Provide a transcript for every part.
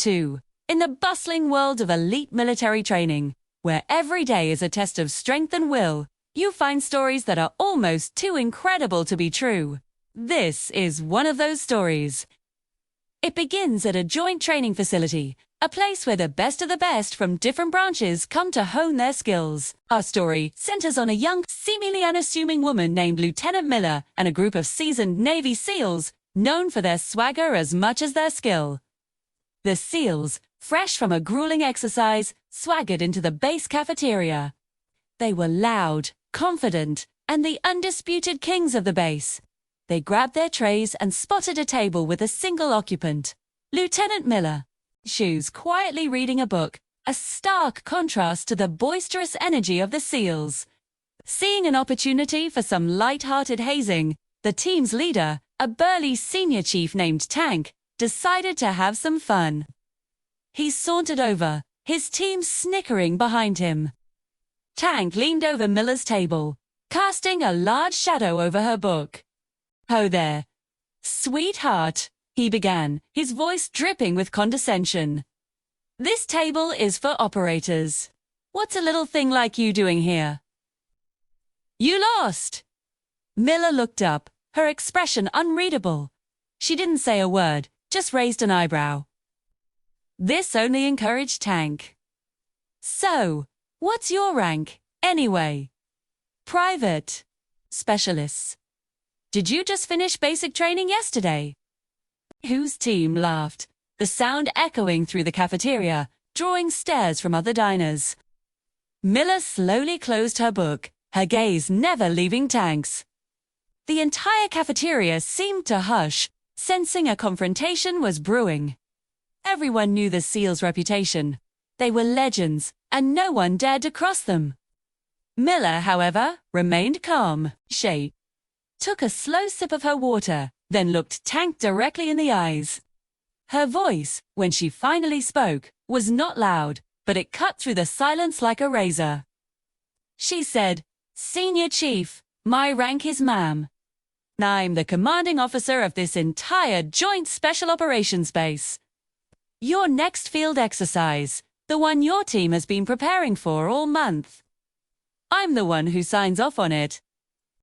2. In the bustling world of elite military training, where every day is a test of strength and will, you find stories that are almost too incredible to be true. This is one of those stories. It begins at a joint training facility, a place where the best of the best from different branches come to hone their skills. Our story centers on a young, seemingly unassuming woman named Lieutenant Miller and a group of seasoned Navy SEALs known for their swagger as much as their skill. The SEALs, fresh from a grueling exercise, swaggered into the base cafeteria. They were loud, confident, and the undisputed kings of the base. They grabbed their trays and spotted a table with a single occupant, Lieutenant Miller. She was quietly reading a book, a stark contrast to the boisterous energy of the SEALs. Seeing an opportunity for some light-hearted hazing, the team's leader, a burly senior chief named Tank, decided to have some fun. He sauntered over, his team snickering behind him. Tank leaned over Miller's table, casting a large shadow over her book. "Oh there, sweetheart," he began, his voice dripping with condescension. "This table is for operators. What's a little thing like you doing here?" "You lost!" Miller looked up, her expression unreadable. She didn't say a word, just raised an eyebrow. This only encouraged Tank. "So, what's your rank, anyway?" "Private. Specialists." "Did you just finish basic training yesterday?" Whose team laughed, the sound echoing through the cafeteria, drawing stares from other diners. Miller slowly closed her book, her gaze never leaving Tank's. The entire cafeteria seemed to hush, sensing a confrontation was brewing. Everyone knew the SEALs' reputation. They were legends, and no one dared to cross them. Miller, however, remained calm. She took a slow sip of her water, then looked Tank directly in the eyes. Her voice, when she finally spoke, was not loud, but it cut through the silence like a razor. She said, "Senior Chief, my rank is ma'am. I'm the commanding officer of this entire Joint Special Operations Base. Your next field exercise, the one your team has been preparing for all month. I'm the one who signs off on it.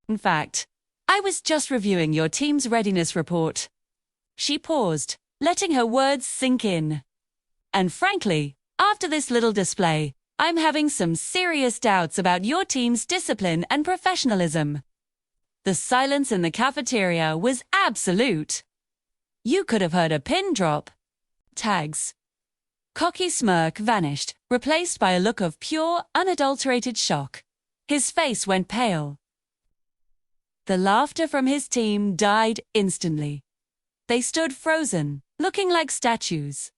In fact, I was just reviewing your team's readiness report." She paused, letting her words sink in. "And frankly, after this little display, I'm having some serious doubts about your team's discipline and professionalism." The silence in the cafeteria was absolute. You could have heard a pin drop. Tag's cocky smirk vanished, replaced by a look of pure, unadulterated shock. His face went pale. The laughter from his team died instantly. They stood frozen, looking like statues.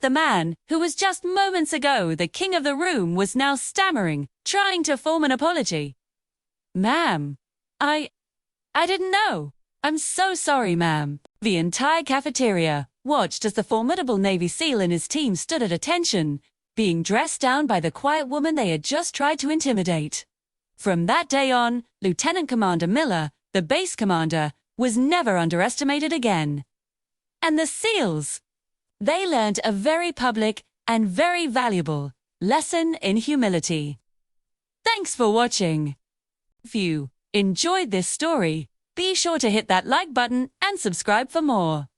The man, who was just moments ago the king of the room, was now stammering, trying to form an apology. "Ma'am, I didn't know. I'm so sorry, ma'am." The entire cafeteria watched as the formidable Navy SEAL and his team stood at attention, being dressed down by the quiet woman they had just tried to intimidate. From that day on, Lieutenant Commander Miller, the base commander, was never underestimated again. And the SEALs, they learned a very public and very valuable lesson in humility. Thanks for watching. If you enjoyed this story, be sure to hit that like button and subscribe for more.